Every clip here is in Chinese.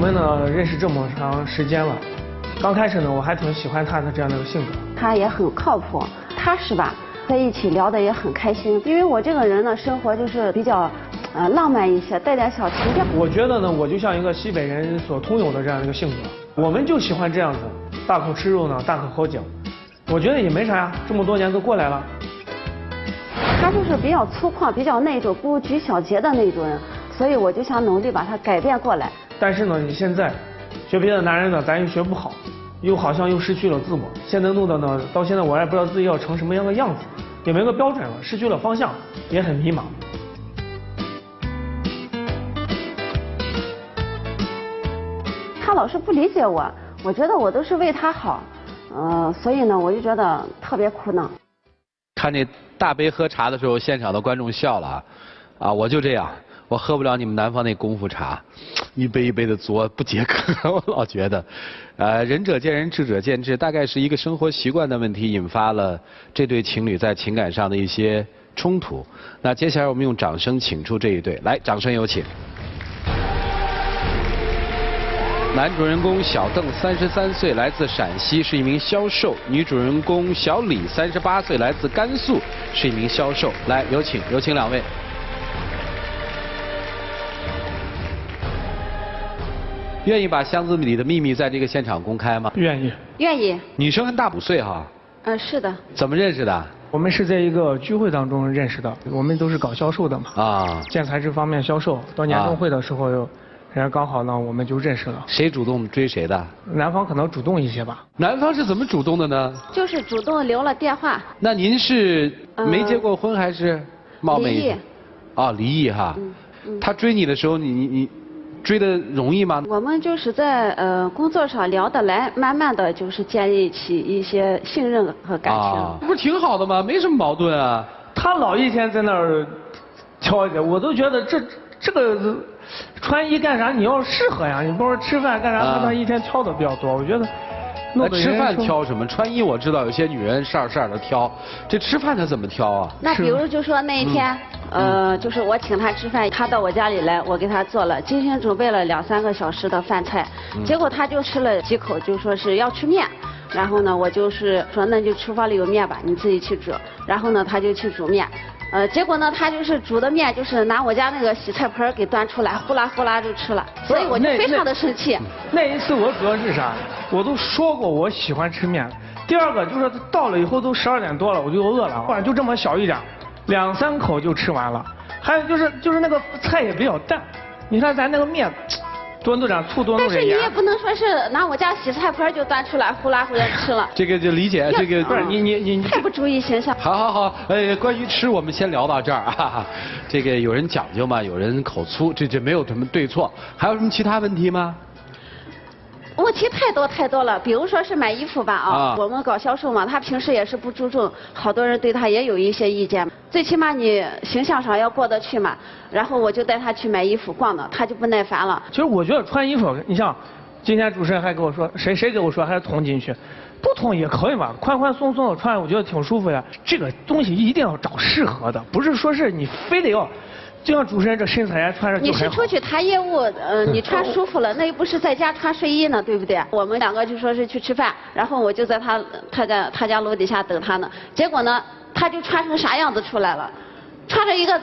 们呢认识这么长时间了，刚开始呢我还挺喜欢他的这样的一个性格。他也很靠谱，踏实吧，在一起聊得也很开心。因为我这个人呢，生活就是比较浪漫一些，带点小情调。我觉得呢，我就像一个西北人所通有的这样一个性格，我们就喜欢这样子，大口吃肉呢，大口喝酒。我觉得也没啥呀，这么多年都过来了。他就是比较粗犷，比较那种不拘小节的那种人，所以我就想努力把他改变过来。但是呢，你现在学别的男人呢，咱又学不好，又好像又失去了自我。现在弄的呢，到现在我也不知道自己要成什么样的样子，也没个标准了，失去了方向，也很迷茫。他老是不理解我，我觉得我都是为他好，所以呢，我就觉得特别苦恼。看那大杯喝茶的时候，现场的观众笑了啊！我就这样，我喝不了你们南方那功夫茶，一杯一杯的嘬不解渴，我老觉得，仁者见仁，智者见智，大概是一个生活习惯的问题引发了这对情侣在情感上的一些冲突。那接下来我们用掌声请出这一对，来，掌声有请。男主人公小邓33岁，来自陕西，是一名销售；女主人公小李38岁，来自甘肃，是一名销售。来，有请两位。愿意把箱子里的秘密在这个现场公开吗？愿意。愿意。女生还大5岁哈。是的。怎么认识的？我们是在一个聚会当中认识的，我们都是搞销售的嘛。啊。建材这方面销售，到年终会的时候又。然后刚好呢，我们就认识了。谁主动追谁的？男方可能主动一些吧。男方是怎么主动的呢？就是主动留了电话。那您是没结过婚还是冒昧？离异。哦，离异哈。他追你的时候，你追的容易吗？我们就是在工作上聊得来，慢慢的就是建立起一些信任和感情。不是挺好的吗？没什么矛盾啊。他老一天在那儿挑一个，我都觉得这个穿衣干啥你要适合呀，你不说吃饭干啥，他一天挑的比较多，我觉得。那吃饭挑什么？穿衣我知道有些女人色的挑，这吃饭她怎么挑啊？那比如就说那一天，就是我请他吃饭，他到我家里来，我给他做了精心准备了2、3个小时的饭菜，结果他就吃了几口，就说是要吃面。然后呢，我就是说那就厨房里有面吧，你自己去煮。然后呢，他就去煮面。结果呢，他就是煮的面，就是拿我家那个洗菜盆给端出来，呼啦呼啦就吃了，所以我就非常的生气。那一次我主要是啥？我都说过我喜欢吃面。第二个就是到了以后都12点多了，我就饿了，或者就这么小一点，2、3口就吃完了。还有就是那个菜也比较淡，你看咱那个面。多弄点醋，多弄点盐。但是你也不能说是拿我家洗菜盆就端出来，呼啦呼啦吃了。这个就理解，这个不是你太不注意形象。好，关于吃我们先聊到这儿啊。这个有人讲究嘛，有人口粗，这没有什么对错。还有什么其他问题吗？问题太多了，比如说是买衣服吧啊，我们搞销售嘛，他平时也是不注重，好多人对他也有一些意见。最起码你形象上要过得去嘛。然后我就带他去买衣服逛的，他就不耐烦了。其实我觉得穿衣服，你像今天主持人还跟我说，谁给我说还是捅进去，不捅也可以嘛，宽宽松松的穿，我觉得挺舒服的。这个东西一定要找适合的，不是说是你非得要。就像主持人这身材穿着就很好。你是出去谈业务，你穿舒服了，那又不是在家穿睡衣呢，对不对？我们2个就说是去吃饭，然后我就在他家楼底下等他呢。结果呢，他就穿成啥样子出来了？穿着一个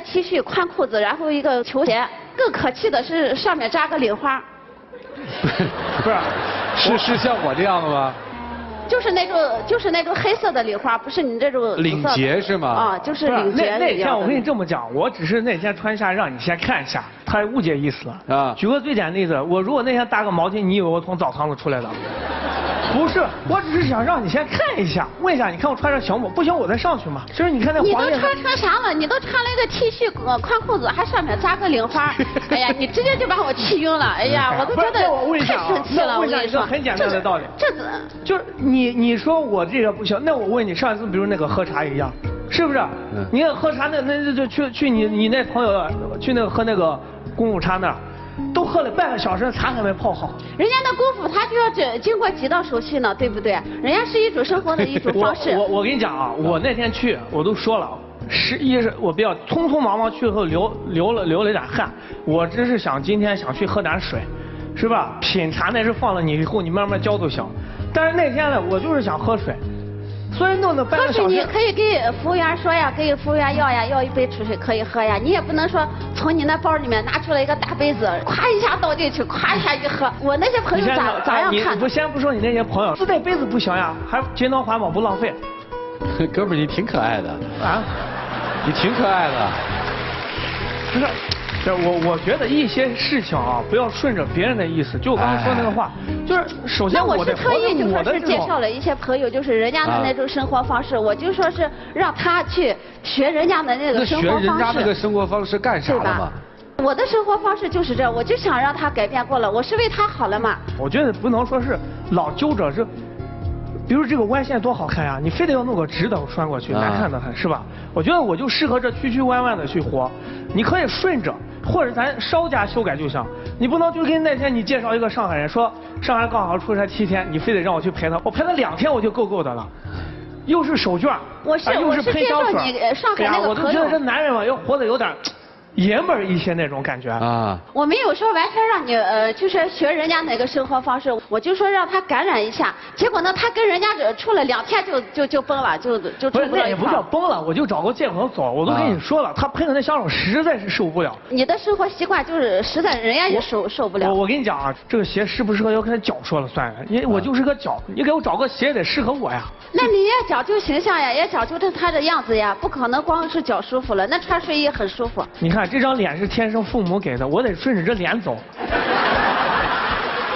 T 恤宽裤子，然后一个球鞋。更可气的是上面扎个领花。不是，是像我这样的吗？就是那种黑色的领花，不是你这种领结是吗？啊，就是领结。那天我跟你这么讲，我只是那天穿下让你先看一下，他误解意思了啊。举个最简单的例子，我如果那天搭个毛巾，你以为我从澡堂子出来的？不是，我只是想让你先看一下，问一下，你看我穿着行不？不行我再上去嘛。就是你看那黄叶。你都穿成啥了？你都穿了一个 T 恤宽裤子，还上面扎个领花。哎呀，你直接就把我气晕了。哎呀，我都觉得太生气了。我跟你说很简单的道理。就是你说我这个不行，那我问你，上一次比如那个喝茶一样，是不是？你那喝茶那就去你那朋友去那个喝那个功夫茶那儿。都喝了半个小时，茶还没泡好。人家那功夫他就要经过几道手续呢，对不对？人家是一种生活的一种方式。我跟你讲啊，我那天去，我都说了，是我比较匆匆忙忙去后流了点汗，我只是今天想去喝点水。是吧？品茶那是放了你以后你慢慢嚼就行。但是那天呢，我就是想喝水，所以弄得半个小时。喝水你可以给服务员说呀，给服务员要一杯出水可以喝呀，你也不能说从你那包里面拿出来一个大杯子，咵一下倒进去，咵一下一喝。我那些朋友咋样看？先不说你那些朋友，自带杯子不行呀，还节能环保不浪费。哥们儿，你挺可爱的啊，你挺可爱的。不是。我觉得一些事情啊，不要顺着别人的意思。就我刚才说那个话，就是首先我是特意就说是介绍了一些朋友，就是人家的那种生活方式，我就说是让他去学人家的那个生活方式。那学人家那个生活方式干啥了嘛？我的生活方式就是这，我就想让他改变过来，我是为他好了嘛。我觉得不能说是老揪着是。比如这个弯线多好看呀，你非得要弄个直的拴过去，难看的很，是吧？我觉得我就适合这曲曲弯弯的去活，你可以顺着，或者咱稍加修改就行。你不能就跟那天你介绍一个上海人说，上海刚好出差7天，你非得让我去陪他，我陪他2天我就够的了，又是手绢，又是喷香水。上海那个我就觉得这男人嘛，要活得有点爷们儿一些那种感觉啊！我没有说完全让你就是学人家哪个生活方式，我就说让他感染一下。结果呢，他跟人家处了2天就崩了，就处不了一块。也不叫崩了，我就找个借口走。我都跟你说了，他喷的那香水实在是受不了。你的生活习惯就是实在人家也受不了。我跟你讲啊，这个鞋适不适合要看脚说了算了，因为我就是个脚，你给我找个鞋得适合我呀。那你也讲究形象呀，也讲究他的样子呀，不可能光是脚舒服了，那穿睡衣很舒服。你看。这张脸是天生父母给的，我得顺着这脸走。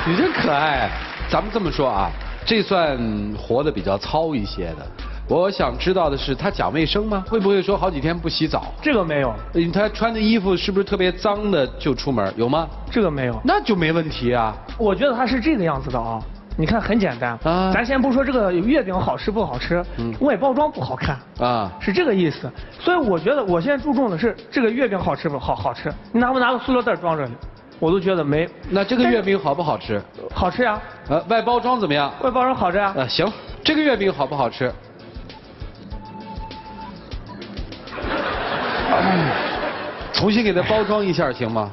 你真可爱。咱们这么说啊，这算活得比较糙一些的。我想知道的是，他讲卫生吗？会不会说好几天不洗澡？这个没有。他穿的衣服是不是特别脏的就出门？有吗？这个没有。那就没问题啊。我觉得他是这个样子的啊。你看很简单啊，咱先不说这个月饼好吃不好吃，外包装不好看啊，是这个意思。所以我觉得我现在注重的是这个月饼好吃不好吃，你拿不拿个塑料袋装着呢？我都觉得没。那这个月饼好不好吃？好吃呀。外包装怎么样？外包装好吃呀。行，这个月饼好不好吃？重新给它包装一下行吗？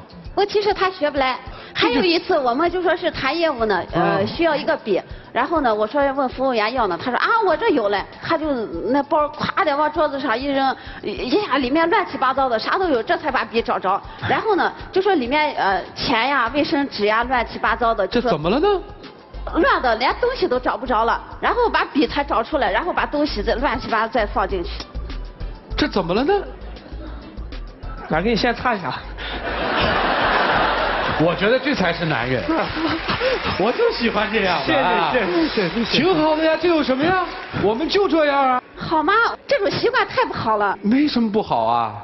其实他学不来。还有一次，我们就说是谈业务呢，需要一个笔，然后呢，我说问服务员要呢，他说啊，我这有嘞，他就那包咵的往桌子上一扔，一下里面乱七八糟的啥都有，这才把笔找着。然后呢，就说里面钱呀、卫生纸呀乱七八糟的。这怎么了呢？乱的连东西都找不着了，然后把笔才找出来，然后把东西再乱七八糟再放进去。这怎么了呢？来，给你先擦一下。我觉得这才是男人，我就喜欢这样的啊，挺好的呀，这有什么呀？我们就这样啊。好吗？这种习惯太不好了。没什么不好啊，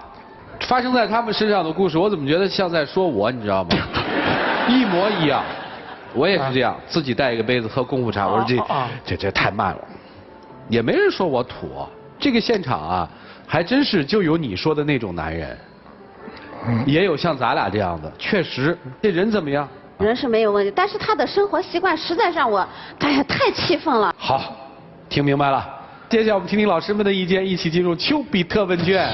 发生在他们身上的故事，我怎么觉得像在说我，你知道吗？一模一样，我也是这样，自己带一个杯子喝功夫茶，我说这太慢了，也没人说我土。这个现场啊，还真是就有你说的那种男人。也有像咱俩这样的，确实，这人怎么样？人是没有问题，但是他的生活习惯实在让我，哎呀，太气愤了。好，听明白了。接下来我们听听老师们的意见，一起进入丘比特问卷。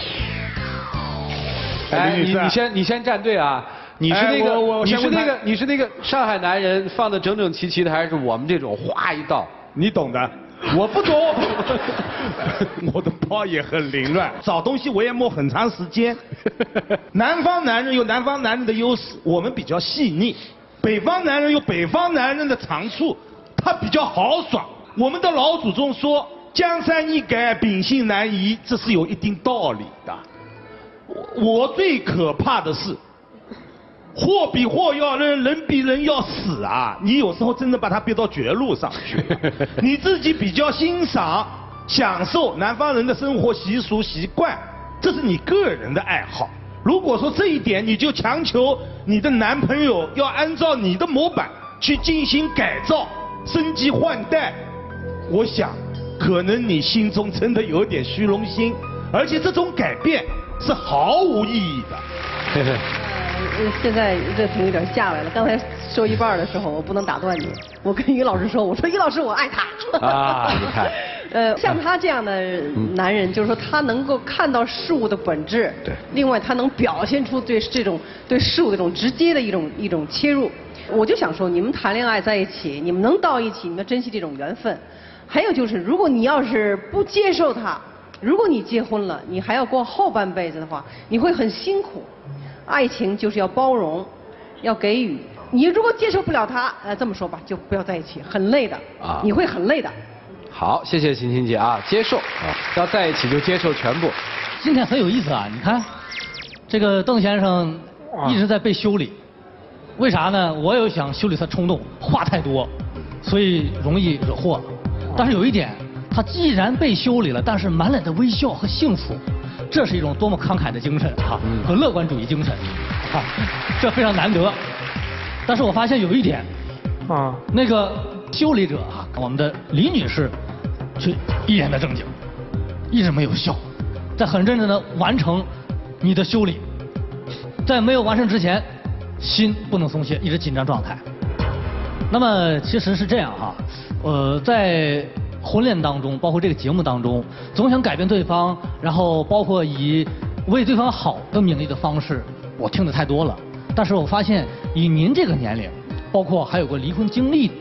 哎，你先站队啊！你是那个上海男人放的整整齐齐的，还是我们这种哗一倒？你懂的。我不懂，我的包也很凌乱，找东西我也摸很长时间。南方男人有南方男人的优势，我们比较细腻；北方男人有北方男人的长处，他比较豪爽。我们的老祖宗说“江山易改，秉性难移”，这是有一定道理的。我最可怕的是，货比货要扔，人比人要死啊！你有时候真的把他逼到绝路上去。你自己比较欣赏、享受南方人的生活习俗习惯，这是你个人的爱好。如果说这一点你就强求你的男朋友要按照你的模板去进行改造、升级换代，我想可能你心中真的有点虚荣心，而且这种改变是毫无意义的。现在热情有点下来了。刚才说一半的时候，我不能打断你。我跟于老师说，我说于老师，我爱他。啊，你看。像他这样的男人，就是说他能够看到事物的本质。对。另外，他能表现出对事物的这种直接的一种切入。我就想说，你们谈恋爱在一起，你们能到一起，你们珍惜这种缘分。还有就是，如果你要是不接受他，如果你结婚了，你还要过后半辈子的话，你会很辛苦。爱情就是要包容，要给予。你如果接受不了他，这么说吧，就不要在一起，很累的。啊，你会很累的。好，谢谢欣欣姐啊，接受啊，要在一起就接受全部。今天很有意思啊，你看，这个邓先生一直在被修理，为啥呢？我有想修理他冲动，话太多，所以容易惹祸。但是有一点，他既然被修理了，但是满脸的微笑和幸福，这是一种多么慷慨的精神啊，和乐观主义精神啊，这非常难得。但是我发现有一点，啊，那个修理者啊，我们的李女士，却一脸的正经，一直没有笑，在很认真的完成你的修理，在没有完成之前，心不能松懈，一直紧张状态。那么其实是这样哈，在婚恋当中，包括这个节目当中，总想改变对方，然后包括以为对方好的名义的方式，我听得太多了。但是我发现以您这个年龄，包括还有过离婚经历，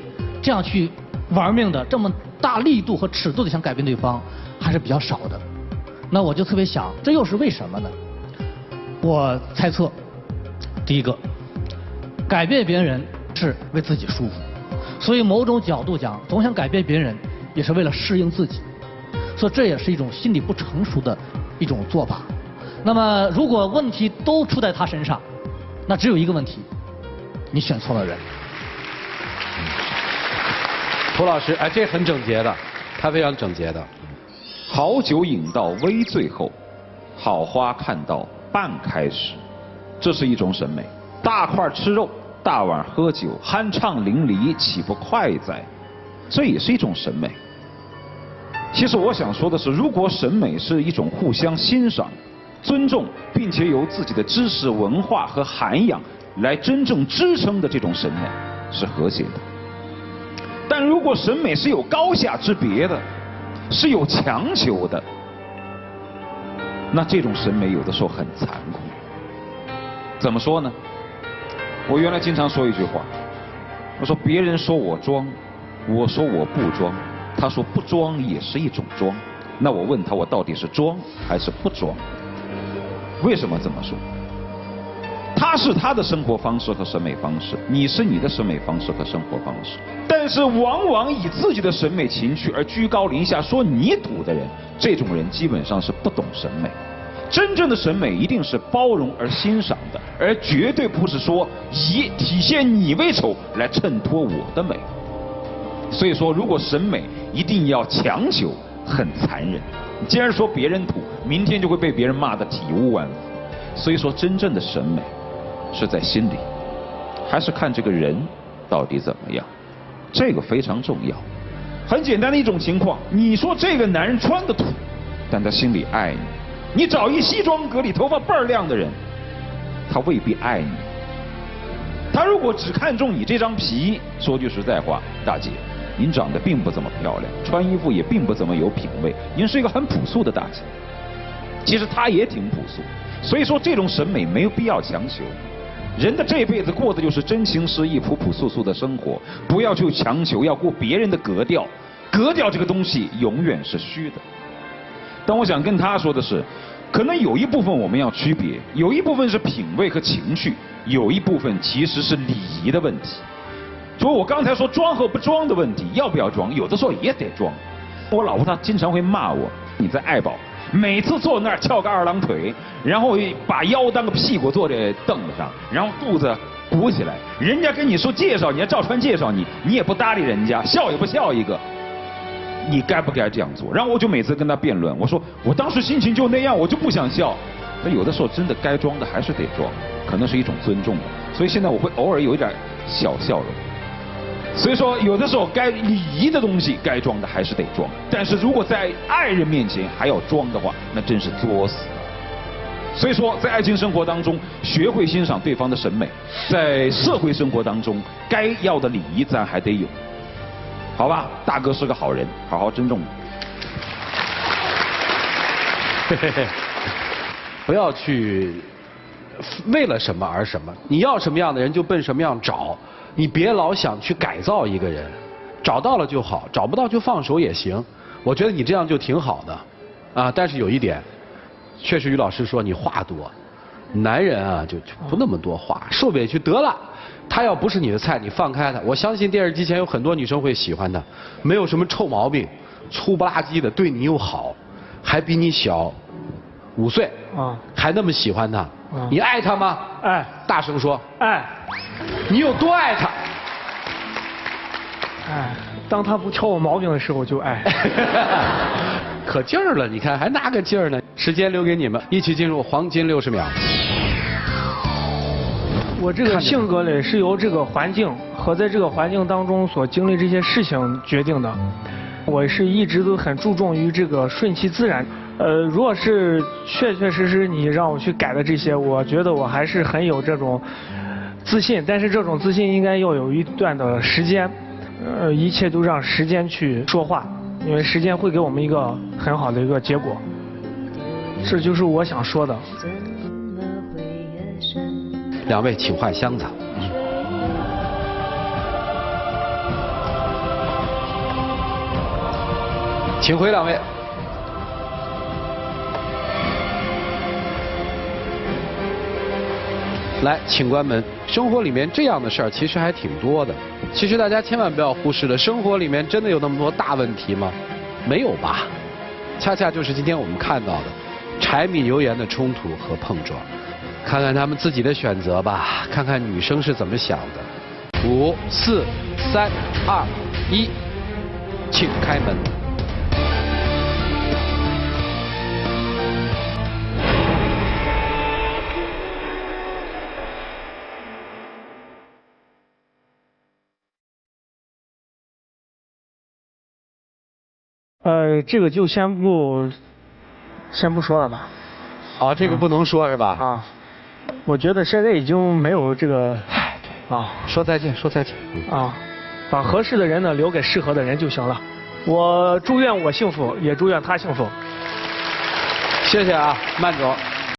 这样去玩命的这么大力度和尺度的想改变对方，还是比较少的。那我就特别想，这又是为什么呢？我猜测，第一个，改变别人是为自己舒服，所以某种角度讲，总想改变别人，也是为了适应自己，所以这也是一种心理不成熟的一种做法。那么，如果问题都出在他身上，那只有一个问题，你选错了人。涂老师，哎，这很整洁的，他非常整洁的。好酒饮到微醉后，好花看到半开时，这是一种审美。大块吃肉，大碗喝酒，酣畅淋漓，岂不快哉？这也是一种审美。其实我想说的是，如果审美是一种互相欣赏、尊重，并且由自己的知识、文化和涵养来真正支撑的这种审美，是和谐的。但如果审美是有高下之别的，是有强求的，那这种审美有的时候很残酷。怎么说呢？我原来经常说一句话，我说别人说我装，我说我不装，他说不装也是一种装。那我问他，我到底是装还是不装？为什么这么说？他是他的生活方式和审美方式，你是你的审美方式和生活方式。但是往往以自己的审美情趣而居高临下说你土的人，这种人基本上是不懂审美。真正的审美一定是包容而欣赏的，而绝对不是说以体现你为丑来衬托我的美。所以说，如果审美一定要强求，很残忍。你既然说别人土，明天就会被别人骂得体无完肤。所以说，真正的审美是在心里，还是看这个人到底怎么样，这个非常重要。很简单的一种情况，你说这个男人穿的土，但他心里爱你。你找一西装革履、头发倍儿亮的人，他未必爱你。他如果只看重你这张皮，说句实在话，大姐，您长得并不怎么漂亮，穿衣服也并不怎么有品味，您是一个很朴素的大姐。其实他也挺朴素，所以说这种审美没有必要强求。人的这辈子过的就是真情实意、朴朴素素的生活，不要去强求要过别人的格调。格调这个东西永远是虚的。但我想跟他说的是，可能有一部分我们要区别，有一部分是品味和情趣，有一部分其实是礼仪的问题。就我刚才说装和不装的问题，要不要装，有的时候也得装。我老婆她经常会骂我，你在爱宝每次坐那儿翘个二郎腿，然后把腰当个屁股坐在凳子上，然后肚子鼓起来，人家跟你说介绍你，赵川介绍你，你也不搭理人家，笑也不笑一个。你该不该这样做？然后我就每次跟他辩论，我说我当时心情就那样，我就不想笑。但有的时候真的该装的还是得装，可能是一种尊重。所以现在我会偶尔有一点小笑容。所以说有的时候该礼仪的东西该装的还是得装，但是如果在爱人面前还要装的话，那真是作死。所以说在爱情生活当中学会欣赏对方的审美，在社会生活当中该要的礼仪咱还得有。好吧，大哥是个好人，好好珍重。不要去为了什么而什么，你要什么样的人就奔什么样找，你别老想去改造一个人，找到了就好，找不到就放手也行。我觉得你这样就挺好的，啊，但是有一点，确实于老师说你话多，男人啊就不那么多话，受委屈得了。他要不是你的菜，你放开他，我相信电视机前有很多女生会喜欢他，没有什么臭毛病，粗不拉几的，对你又好，还比你小5岁，还那么喜欢他，你爱他吗？爱。大声说。爱。你有多爱他？爱。当他不挑我毛病的时候就爱。可劲儿了，你看还拿个劲儿呢。时间留给你们，一起进入黄金60秒。我这个性格里是由这个环境和在这个环境当中所经历这些事情决定的。我是一直都很注重于这个顺其自然。如果是确实你让我去改的这些，我觉得我还是很有这种自信，但是这种自信应该要有一段的时间。一切都让时间去说话，因为时间会给我们一个很好的一个结果。这就是我想说的。两位请换箱子。请回两位。来，请关门。生活里面这样的事儿其实还挺多的。其实大家千万不要忽视了，生活里面真的有那么多大问题吗？没有吧？恰恰就是今天我们看到的柴米油盐的冲突和碰撞。看看他们自己的选择吧，看看女生是怎么想的。5、4、3、2、1，请开门。这个就先不说了吧。哦，这个不能说是吧？啊，我觉得现在已经没有这个，说再见，说再见。把合适的人呢留给适合的人就行了。我祝愿我幸福，也祝愿他幸福。谢谢啊，慢走。